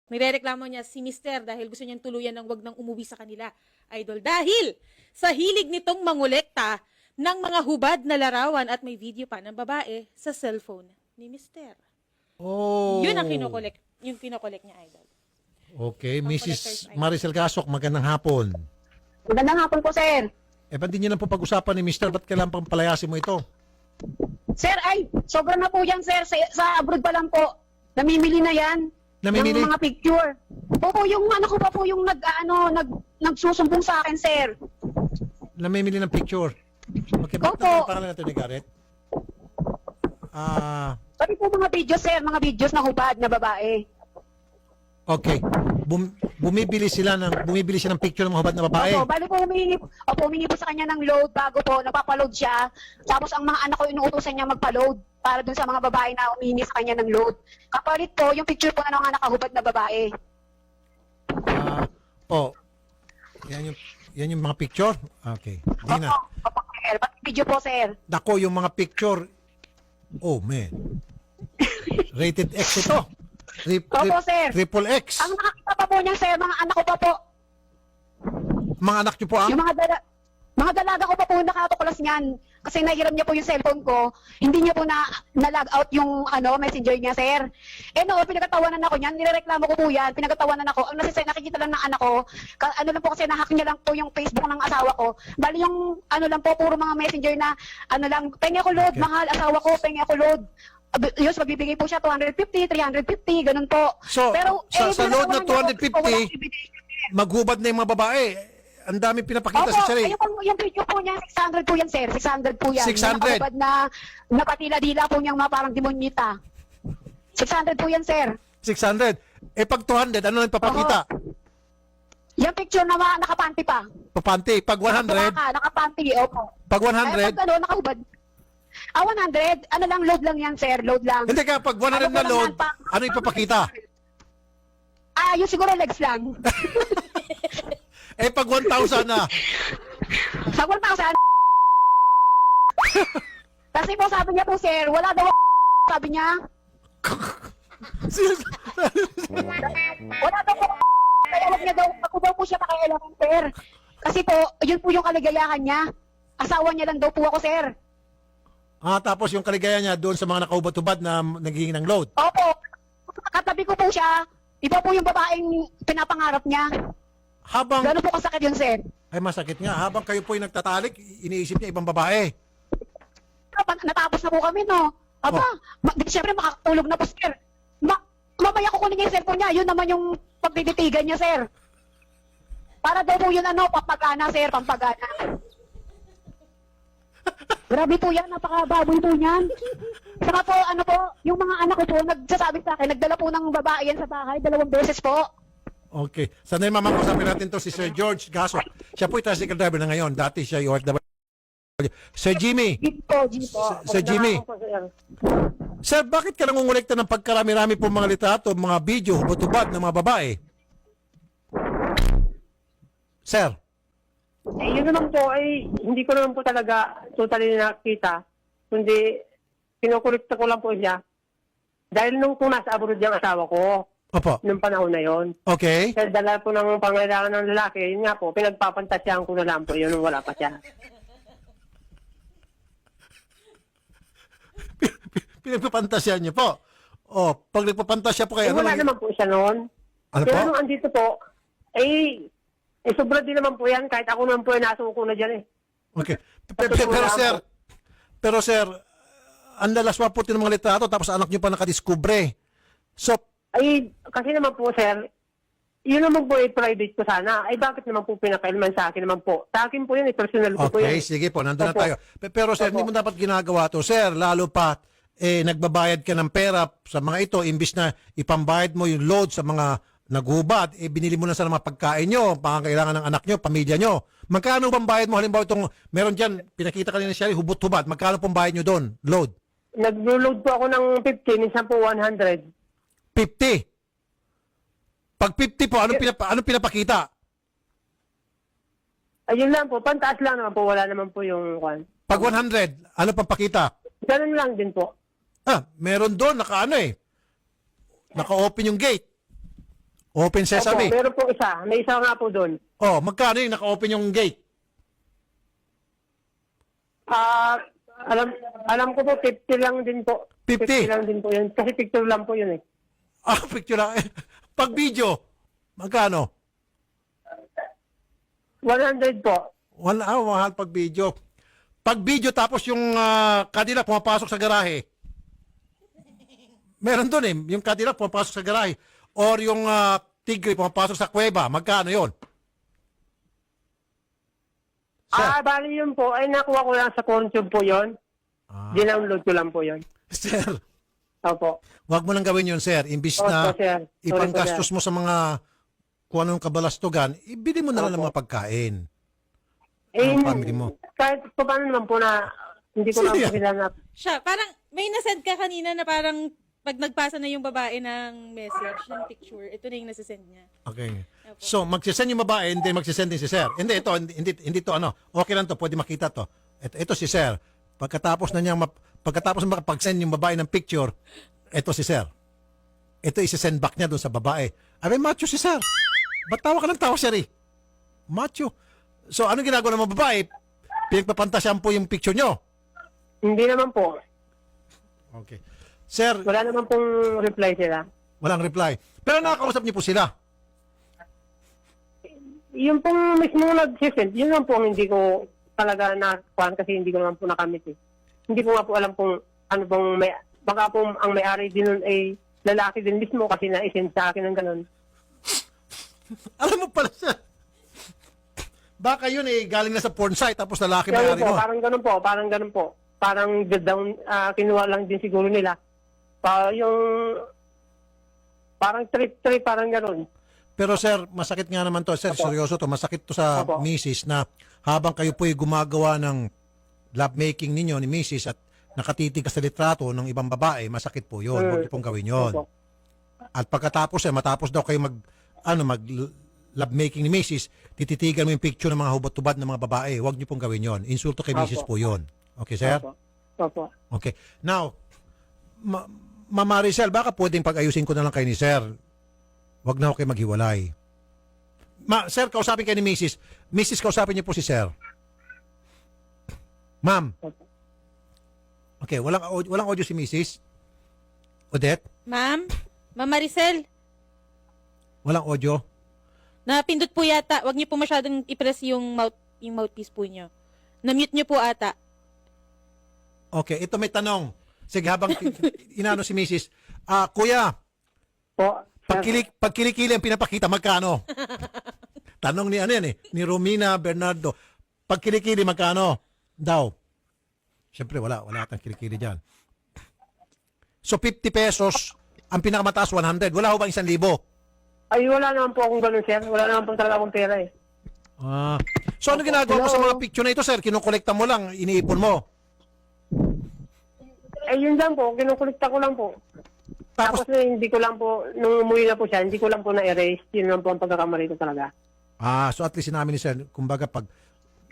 Nirereklamo niya si Mister dahil gusto niyang tuluyan ng wag nang umuwi sa kanila, idol. Dahil sa hilig nitong mangolekta ng mga hubad na larawan at may video pa ng babae sa cellphone ni Mister. Oh. Yun ang yung kinokolek niya, idol. Okay, Ang Mrs. collector's item. Maricel Gasok, magandang hapon. Magandang hapon po, sir. Ba't di niyo lang po pag-usapan ni Mr. Ba't kailangan pang palayasin mo ito? Sir, ay, sobra na po yan, sir. Sa abroad pa lang po. Namimili na yan. Namimili? Ng mga picture. Opo, yung ano ko pa po yung nagsusumbong sa akin, sir. Namimili ng picture. Okay, ba't Opo. ang pangalan natin ni Garrett? Pati po mga videos, sir. Mga videos na hubad na babae. Okay. Bumibili siya ng picture ng mga hubad na babae. Opo, bali po humingi po sa kanya ng load bago po, nagpapaload siya. Tapos ang mga anak ko inuutosan niya magpa-load para dun sa mga babae na humingi sa kanya ng load. Kapalit po, yung picture po na ng nakahubad na babae. Yan yung mga picture? Okay. Di na. Opo, sir. Pati video po, sir. Dako, yung mga picture. Oh, man. Rated X ito. Opo, sir. Triple X. Ang nakakita pa po niyan, sir, mga anak ko pa po. Mga anak niyo po ang? Yung mga dalaga ko pa po nakatuklas niyan. Kasi nahiram niya po yung cellphone ko. Hindi niya po na-log out yung messenger niya, sir. Pinagkatawanan ako niyan. Nirereklamo ko po yan. Pinagkatawanan ako. Ang nakikita lang ng anak ko, lang po kasi nahack niya lang po yung Facebook ng asawa ko. Bali yung lang po, puro mga messenger na pengi ako load, Okay. mahal, asawa ko, pengi ako load. Yus, magbibigay po siya 250, 350, ganun po. So, sa load na pinagtawanan niya po, 250, walang ebidensya. maghubad na yung mga babae. Ang dami pinapakita Opo, sa sarili. ayun po, yung video po niya, 600 po yan, sir. 600 po yan. 600? Yung nakahubad na napatila-dila po niyang mga parang demonyita. 600 po yan, sir. 600. Pag 200, ano lang papakita? Yung picture na nakapanty pa. Papanti. Pag 100, Nakapanty, opo. pag Ay, 100, pag nakahubad. 100, load lang yan, sir. Load lang. hindi ka, pag 100 na load, ano ipapakita? Yung siguro legs lang. Pag 1,000 na, Sa 1,000. Kasi po sabi niya po, sir, wala daw sabi niya. Wala daw po. Kaya wag niya daw, ako daw po siya pakialaman, sir. Kasi po, yun po yung kaligayahan niya. Asawa niya lang daw po ako, sir. tapos yung kaligayahan niya doon sa mga nakahubad-hubad na nagiging ng load. Opo. Katabi ko po siya. Iba po yung babaeng pinapangarap niya. Habang, Gano'n po kasakit yun, sir. ay masakit nga, habang kayo po yung nagtatalik, iniisip niya ibang babae. Natapos na po kami, no? Aba, siyempre makakatulog na po, sir. Mamaya ko kunin niya yung cellphone niya. Yun naman yung pagtititigan niya, sir. Para daw po yun, pampagana, sir, pampagana. Grabe po yan, napakababoy po niyan. Saka po, yung mga anak ko po, nagsasabi sa akin, nagdala po ng babae yan sa bahay, 2 beses po. Okay. Sanay mamakusapin natin to si Sir George Gaso. Siya po yung tricycle driver na ngayon. Dati siya yung OFW. Sir Jimmy. Jeep po. Sir Jimmy. Sir, bakit ka nangungulekta ng pagkarami-rami po mga litrato, mga video, hubad-hubad ng mga babae? Sir. Yun naman po ay hindi ko naman po talaga totally nakita. Kundi kinukulikta ko lang po siya. Dahil kung nasa abroad yung asawa ko, Opo. nung panahon na yon. Okay. Sa dala po ng pangailangan ng lalaki, yun nga po, pinagpapantasyahan ko na lang po yun nung wala pa siya. Pinagpapantasyan niyo po. Pag nagpapantasya po kayo, Wala naman po siya noon. Ano Pero po? nung andito po, sobra din naman po yan. Kahit ako naman po ay nasuko na dyan eh. Okay. Pero sir, ang lalaswa po ng mga litrato tapos anak niyo pa nakadiskubre. So, Kasi naman po, sir, yun naman po ay private ko sana. Bakit naman po pinakailman sa akin naman po? Sa akin po yun, personal ko po okay, yun. sige po, nandun na Opo. tayo. Pero sir, hindi mo dapat ginagawa to. Sir, lalo pa, nagbabayad ka ng pera sa mga ito, imbis na ipambayad mo yung load sa mga naghubad, binili mo na sa mga pagkain nyo, pangangailangan ng anak nyo, pamilya nyo. Magkano bang bayad mo? Halimbawa itong, meron dyan, pinakita kanina siya, hubot-hubad. Magkano pong bayad nyo doon? Load? Nag-load po ako ng 50, minsan po 100. 50. Pag 50 po, anong pinapakita? Ayun lang po, pantaas lang naman po, wala naman po yung kwan. Pag 100, ano pang pakita? Ganun lang din po. Meron doon, naka-open yung gate. Open Opo, sesame. meron po isa. May isa nga po doon. Oh, magkano yung naka-open yung gate? Alam ko po, 50 lang din po. 50? lang din po yun. Kasi picture lang po yun eh. Ah, picture lang. Pag video, magkano? 100 po. Mahal pag video. Pag video tapos yung Cadillac pumapasok sa garahe. Meron doon eh. Yung Cadillac pumapasok sa garahe. Or yung Tigre pumapasok sa kuweba. Magkano yon? Sir. Bali yun po. Ay, nakuha ko lang sa CornTube po yun. Dinownload ko lang po yun. Sir, Opo. wag mo nang gawin yun, sir. Imbis Opo, na sir. Sorry ipanggastos po, mo sa mga kung anong kabalastugan, ibili mo na lang ng mga pagkain. Ang family mo. Kahit pa paano naman po na hindi ko lang Sige. po sila na... Siya, parang may nasend ka kanina na parang pag nagpasa na yung babae ng message, ng picture, ito na yung nasasend niya. Okay. So, magsisend yung babae, hindi magsisend din si sir. Hindi, hindi to ano. Okay lang to, pwede makita to. Ito si sir. Pagkatapos na makapag-send yung babae ng picture, ito si sir. Ito isi-send back niya doon sa babae. Abay, macho si sir. Ba't tawa ka ng tawa, sir eh? Macho. So, anong ginagawa ng mga babae? Pinagpapantasyan po yung picture nyo. Hindi naman po. Okay. Sir, Wala naman pong reply sila. walang reply. Pero nakakausap niyo po sila. Yung pong mismo nag-send, yun lang po ang hindi ko talaga nakuhaan kasi hindi ko naman po nakamit eh. Hindi ko nga po alam kung ano pong may... Baka po ang may-ari din nun ay lalaki din mismo kasi na-send sa akin ng ganun. Alam mo pala sir. Baka yun eh, galing na sa porn site tapos lalaki Ganun may-ari po, mo. parang ganun po, parang ganun po. Parang down, kinuha lang din siguro nila. Yung parang trip, parang ganun. Pero sir, masakit nga naman to. Sir, seryoso to. Masakit to sa Opo. misis na habang kayo po'y gumagawa ng lovemaking ninyo ni misis at nakatitig ka sa litrato ng ibang babae, masakit po yun. Huwag niyo pong gawin yun. Opo. At pagkatapos matapos daw kayo mag lovemaking ni misis, tititigan mo yung picture ng mga hubot-tubad ng mga babae. Huwag niyo pong gawin yun. Insulto kay misis Opo. po yun. Okay, sir? Opo. Opo. Okay. Now, Mama Maricel, baka pwedeng pag-ayusin ko na lang kayo ni sir. Huwag na ako kayo maghiwalay. Sir, kausapin kayo ni Mrs. Mrs., kausapin niyo po si sir. Ma'am. Okay, walang audio si Mrs. Odette? Ma'am? Ma'am Maricel? Walang audio? Napindot po yata. Wag niyo po masyadong i-press yung mouthpiece po niyo. Na-mute niyo po ata. Okay, ito may tanong. Sige, habang inano si Mrs. Kuya, Po. pag kilikili ang pinapakita, magkano? Tanong ni ano yan eh, ni Romina Bernardo. Pag kilikili, magkano? Daw. Siyempre, wala atang kilikili dyan. So, 50 pesos, ang pinakamataas, 100. Wala ho bang 1,000? Ay, wala naman po akong ganun, sir. Wala naman po talaga akong pera eh. So, ano ginagawa mo sa mga picture na ito, sir? Kinukolekta mo lang, iniipon mo. Yun lang po. Kinukulikta ko lang po. Tapos hindi ko lang po, nung umuwi na po siya, hindi ko lang po na-erase. Yun lang po ang pagkakamali ko talaga. So at least sinabi ni sir, kumbaga pag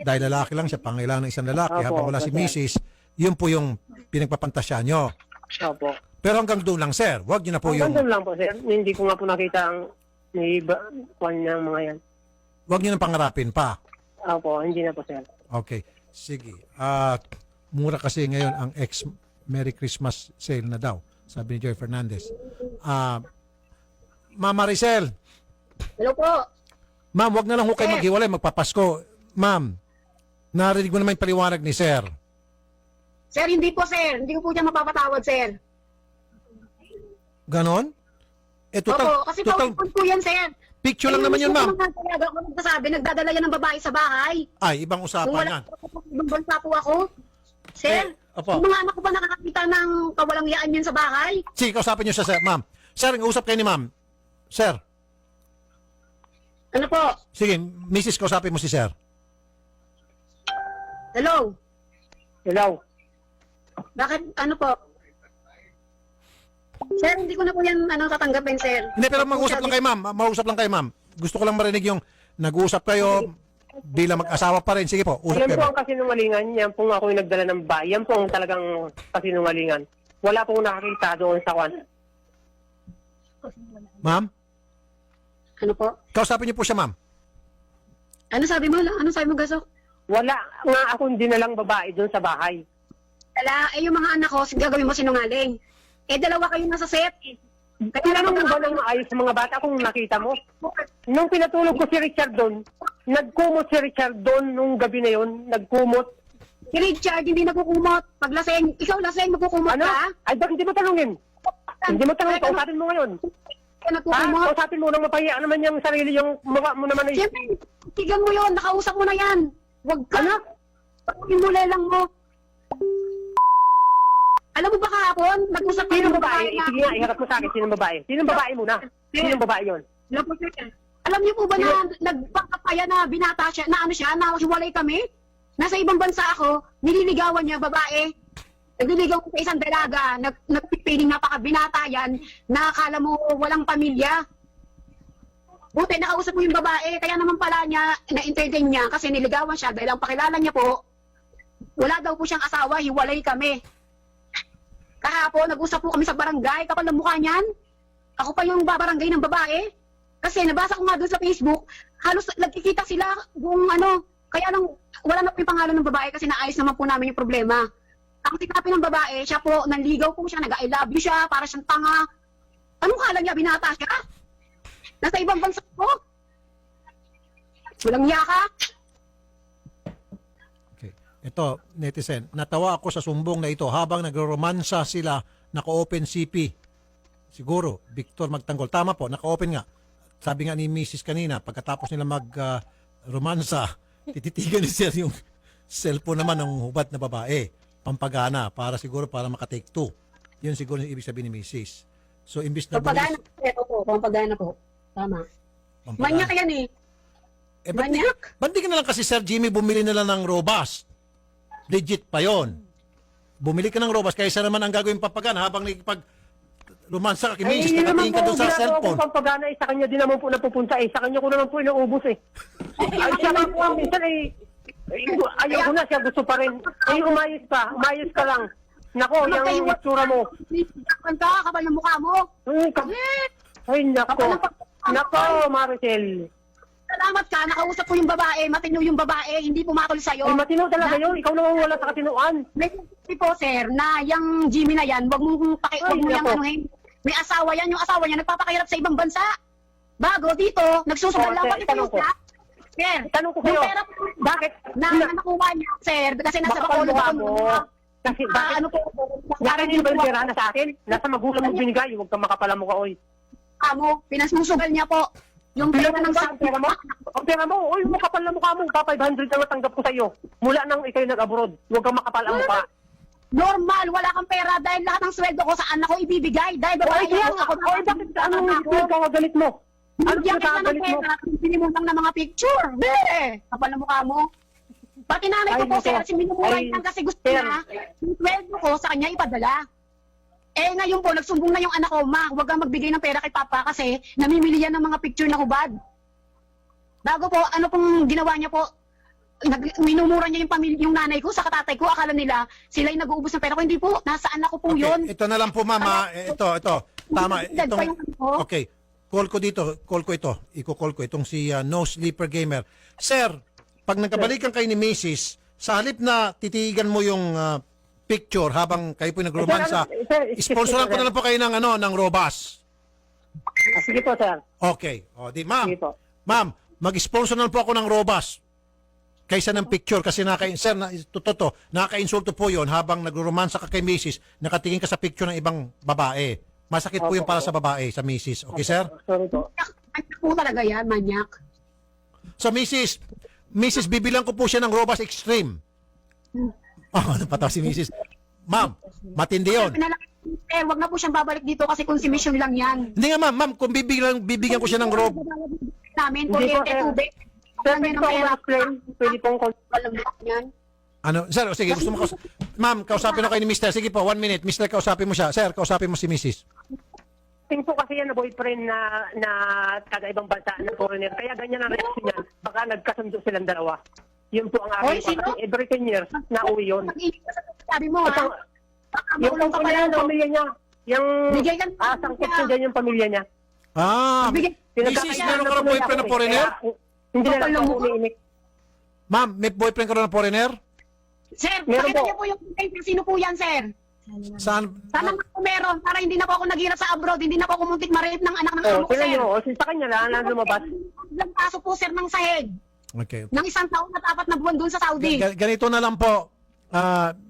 dahil lalaki lang siya, pangailangan ng isang lalaki, Opo, habang wala si opo, Mrs., yun po yung pinagpapantasya nyo. Opo. Pero hanggang doon lang, sir. Huwag nyo na po yung, Hanggang doon lang po, sir. Hindi ko nga po nakita ang kwan niya mga yan. huwag nyo na pangarapin pa. Opo, hindi na po, sir. Okay. Sige. Mura kasi ngayon ang Merry Christmas sale na daw, sabi ni Joy Fernandez. Ma'am Maricel, Hello po. ma'am, wag na lang ho kayo maghiwalay, magpapasko. Ma'am, narinig mo naman yung paliwanag ni sir. Sir, hindi po, sir. Hindi ko po siya mapapatawad, sir. Ganon? Opo, kasi paupon po yan, sir. Picture lang naman yun, ma'am. Talaga ako nagsasabi, nagdadala yan ng babae sa bahay. Ay, ibang Kung usapan wala yan. po, ibang bansa po ako. Sir, Opo. yung mga anak ko ba nakakakita ng kawalang yaan yun sa bahay? Sige, kausapin niyo siya, sir. Ma'am. Sir, usap kayo ni ma'am. Sir. Ano po? Sige, Mrs. kausapin mo si sir. Hello? Hello. Bakit, ano po? Sir, hindi ko na po yan tatanggapin, sir. Hindi, pero mag-usap lang kayo, ma'am. Mag-usap lang kayo, ma'am. Gusto ko lang marinig yung nag-uusap kayo bilang mag-asawa pa rin. Sige po, usap Yan po kayo. ang kasinungalingan. Yan po ako yung nagdala ng bahay. Yan po ang talagang kasinungalingan. Wala pong nakakita doon sa kwan. Ma'am? Ano po? Kausapin niyo po siya, ma'am. Ano sabi mo? Ano sabi mo, Gasok? Wala nga akong dinalang babae doon sa bahay. Yung mga anak ko, gagawin mo sinungaling. Dalawa kayo nasa set. Tinanong mo ba ng maayos sa mga bata kung nakita mo? Nung pinatulog ko si Richard doon, nagkumot si Richard doon nung gabi na yon, nagkumot. Si Richard, hindi nagkukumot. Pag laseng, ikaw laseng, magkukumot Ano? ka? Ay, bakit hindi mo tanungin? Hindi mo tanungin, kausapin mo ngayon. Ka nagkukumot. Kausapin mo nang mapahiya naman yung sarili, yung mukha mo naman ay... Siyempre, tigan mo yun, nakausap mo na yan. Huwag ka. Ano? Pagpapin mo lelang mo. Alam mo ba kahapon, nag-usap kayo Sinong ng babae? na- Sige nga, iharap mo sa akin, sinong babae? Sinong babae muna? Sinong babae yon? Alam niyo po ba na nagpakapaya na binata siya, na ano siya, na hiwalay kami? Nasa ibang bansa ako, nililigawan niya babae. Nagliligaw ko sa isang dalaga, nagpipiling napaka-binata yan, na akala mo walang pamilya. Buti, nakausap mo yung babae, kaya naman pala niya, na-entertain niya kasi niligawan siya dahil ang pakilala niya po, wala daw po siyang asawa, hiwalay kami. Kahapon, nag-usap po kami sa barangay, kapal ng mukha niyan. Ako pa yung babarangay ng babae. Kasi nabasa ko nga doon sa Facebook, halos nagkikita sila kung ano, kaya lang wala na po yung pangalan ng babae kasi naayos naman po namin yung problema. Ang tikapin ng babae, siya po, nanligaw po siya, nag-I love you siya, para siyang tanga. Anong kala niya, binata siya? Nasa ibang bansa po? Walang niya ka? Okay. Ito, netizen, natawa ako sa sumbong na ito habang nagro-romansa sila, naka-open CP. Siguro, Victor Magtanggol. Tama po, naka-open nga. Sabi nga ni Mrs. kanina, pagkatapos nila mag-romansa, tititigan ni Sir yung cellphone naman ng hubad na babae. Pampagana, para siguro para maka-take two. Yun siguro yung ibig sabihin ni Mrs. So, imbis na... Pampagana po, pampagana po. Tama. Pampagana. Manyak yan eh. Eh, ba't di, Manyak? ba't di ka na lang kasi Sir Jimmy bumili na lang ng robust? Legit pa yon. Bumili ka ng robust kaysa naman ang gagawin papagan habang nagpag romansa ka kay Mrs. Nakatingin ka doon sa cellphone. Kung pampagana, sa kanya din naman po napupunta eh. Sa kanya ko naman po inuubos eh. Ay, siya nga po ang minsan eh. Ayaw ko na siya, gusto pa rin. Ay, umayos ka lang. Nako, yung itsura mo. Ang kakabal ng mukha mo. Ay, nako. Nako, Maricel. Salamat ka, nakausap ko yung babae, matino yung babae, hindi pumatol sa'yo. Ay, matino talaga yun. Ikaw naman wala sa katinuan. May sabi po, sir, na yung Jimmy na yan, wag mo Ay, yung nako. anuhin. May asawa yan, yung asawa niya nagpapakahirap sa ibang bansa. Bago dito, nagsusugal Oh, lang sir, pati tanong po siya. Sir, Tanong ko yung kayo, pera po, bakit? na nakuha niya, sir, kasi nasa Bacolod Makapal po. mo. Kasi bakit? Ano po, Narinig ba yung pera na sa akin? Nasa magulang mo binigay. Huwag kang makapala mo ka, oy. pinasusugal niya po. Yung pera ng ang pera mo? Ang pera mo, oy, makapal na mukha mo. 500 ang natanggap ko sa iyo. Mula nang ikaw nag-abroad. Huwag kang makapal ang mukha. Normal, wala kang pera dahil lahat ng sweldo ko saan ako ibibigay. Dahil babae Oy, kaya ako. nga. Oy, bakit anong pinagkakagalit mo? Ano Bigyan kita ng pinagkakagalit mo? pera, binimutang ng mga picture. Kapal na mukha mo. Pati nanay ko Ay, po, nako. sir, sinumulay Ay, lang kasi gusto sir. niya, yung sweldo ko sa kanya ipadala. Ngayon po, nagsumbong na yung anak ko, ma, huwag kang magbigay ng pera kay papa kasi namimili yan ng mga picture na hubad. Bago po, ano pong ginawa niya po, minumura niya yung pamilya, yung nanay ko sa katatay ko, akala nila sila yung nag-uubos ng pera ko. Hindi po, nasa anak ko po yun. Ito na lang po, mama. Ito. Tama. Okay. Call ko ito. Iko-call ko itong si No Sleeper Gamer. Sir, pag nagkabalikan kayo ni Mrs., sa halip na titigan mo yung picture habang kayo po nag-romansa, sponsoran ko na lang po kayo ng robust. Sige po, sir. Okay. O, di, ma'am. Sige po. Ma'am, mag-sponsor na lang po ako ng robust kaysa ng picture kasi sir, nakaka-insulto po yon habang nagro-romansa ka kay Mrs., nakatingin ka sa picture ng ibang babae. Masakit po yung para sa babae, sa Mrs. Okay, sir? Sorry po. Manyak po talaga yan, manyak. So, Mrs. bibilang ko po siya ng robust extreme. Napataw si Mrs. Ma'am, matindi yun. Wag na po siyang babalik dito kasi consumption lang yan. Hindi nga, ma'am, kung bibigyan ko siya ng Namin, Hindi po, kuryente, sir. tubig. Sir, pwede po ako explain. Pwede pong Walang yan. Sir, sige, gusto mo ma'am, kausapin ako kayo ni Mr. Sige po, 1 minute. Mr., kausapin mo siya. Sir, kausapin mo si Mrs. Tingin po kasi yan na boyfriend na taga-ibang bansa na foreigner. Kaya ganyan ang reaction niyan. Baka nagkasundo silang dalawa. Yun po ang Oy, aking sino? kasi every 10 years na uwi yun. Pag-ibig ka sa sabi mo, ha? Yung Makulong ka pamilya pala, ng no? pamilya niya. Yung Bigay ka ng sangkot ko dyan yung pamilya niya. Mrs. Meron ka ng boyfriend na foreigner? Hindi na lang Kapal po mo. umiimik. Ma'am, may boyfriend ka rin na foreigner? Sir, Meron pakita po. niyo po yung sino po yan, sir. Saan? Sana nga po meron, para hindi na po ako naghirap sa abroad, hindi na po ako muntik ma-rape ng anak ng amo ko, Tingnan sir. nyo, sa kanya lang lumabas. Ilang kaso po, sir, ng sahig. Okay. Ng 1 taon at 4 na buwan doon sa Saudi. Ganito na lang po,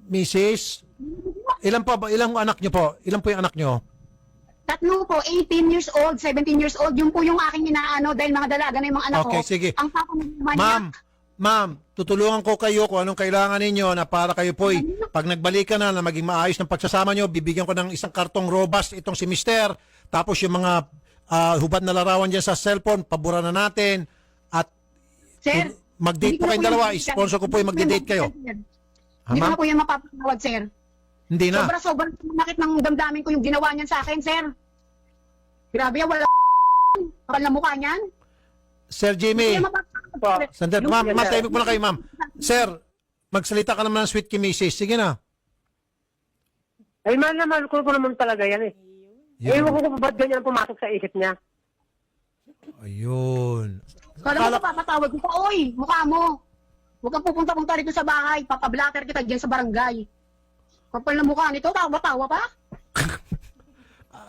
Mrs. Ilang anak nyo po? Ilan po yung anak nyo? Tatlo po, 18 years old, 17 years old. Yung po yung aking inaano dahil mga dalaga na yung mga anak ko. Okay, sige. Ang papa mo naman Ma'am, tutulungan ko kayo kung anong kailangan ninyo na para kayo po'y pag nagbalikan na maging maayos ng pagsasama nyo, bibigyan ko ng isang kartong robust itong si Mister. Tapos yung mga hubad na larawan dyan sa cellphone, pabura na natin. At Sir, mag-date po kayong dalawa. Sponsor ko po yung mag-date kayo. Ha, Hindi ko ma'am? na po yan mapapatawad, sir. Hindi na. Sobra-sobrang nakit ng damdamin ko yung ginawa niyan sa akin, sir. Grabe, wala kapal na mukha niyan. Sir Jimmy. Hindi mapapatawad. Sandali, ma'am, tahimik muna kayo, ma'am. Sir, magsalita ka naman ng sweet kay Mrs. Sige na. Ay, mahal na mahal ko naman talaga yan eh. Ewan ko kung ba't ganyan pumasok sa isip niya. Ayun. Kala mo papatawad ko pa, oy, mukha mo. Huwag kang pupunta-punta rito sa bahay. Papablatter kita dyan sa barangay. Kapal na mukha nito, tawa-tawa pa.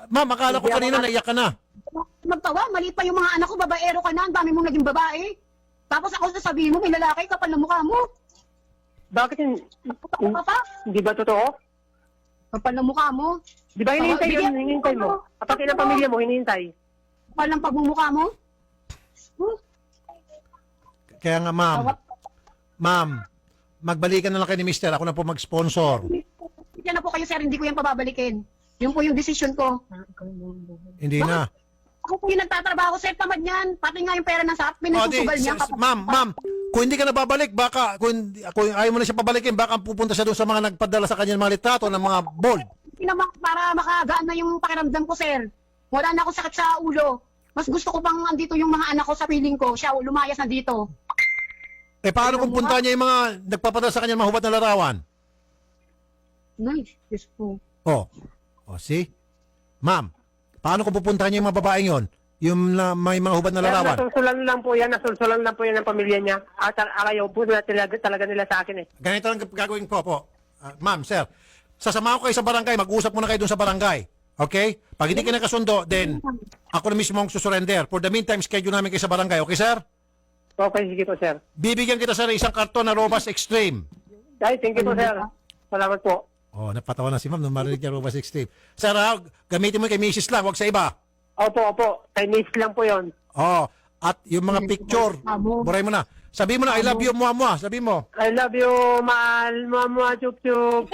Ma'am, akala ko kanina naiyak ka na. Magtawa, maliit pa yung mga anak ko, babaero ka na, ang dami mong naging babae. Tapos ako sasabihin mo, may lalaki, kapal na mukha mo. Bakit Tawa ka pa, hindi ba totoo? kapal na mukha mo. Di ba hinihintay yun? Hinihintay mo. Kapag ng pamilya mo, hinihintay. Kapal ng pagmumukha mo. Kaya nga, ma'am, magbalikan na lang kayo ni Mister. Ako na po mag-sponsor. Yan na po kayo, sir, hindi ko yan pababalikin. Yun po yung decision ko. Hindi na. Ako po yung nagtatrabaho, sir, tamad niyan. Pati nga yung pera ng SAP, O, di, pinasusugal niya. ma'am, kung hindi ka na babalik, baka, kung ayaw mo na siya pabalikin, baka pupunta siya doon sa mga nagpadala sa kanya ng mga litrato ng mga bold. Para makagaan na yung pakiramdam ko, sir. Wala na akong sakit sa ulo. Mas gusto ko pang andito yung mga anak ko sa piling ko. Siya, lumayas na dito. Eh, paano kung punta niya yung mga nagpapadala sa kanya ng mga hubad na larawan? Nice. Yes po. Oh, see? Ma'am, paano kung pupunta niya yung mga babaeng yon? Yung may mga hubad na larawan? Nasulsulan lang po yan ng pamilya niya. At ayaw po na talaga nila sa akin eh. Ganito lang gagawin po. Ma'am, sir, sasamahan ko kayo sa barangay, mag-usap muna kayo dun sa barangay. Okay? Pag hindi kayo nakasundo, then ako na mismo ang susurrender. For the meantime, schedule namin kayo sa barangay. Okay, sir? Okay, sige po, sir. Bibigyan kita, sir, isang karton na Robust Extreme. Ay, thank you po, sir. Salamat po. Oh, napatawa na si ma'am nung marinig niya Robust Extreme. Sir, gamitin mo kay Mrs. lang, huwag sa iba. Opo. Kay Miss lang po yon. Oh, at yung mga picture, buray mo na. Sabi mo na, I love you, muha. Sabi mo. I love you, mahal, mama, chup chup.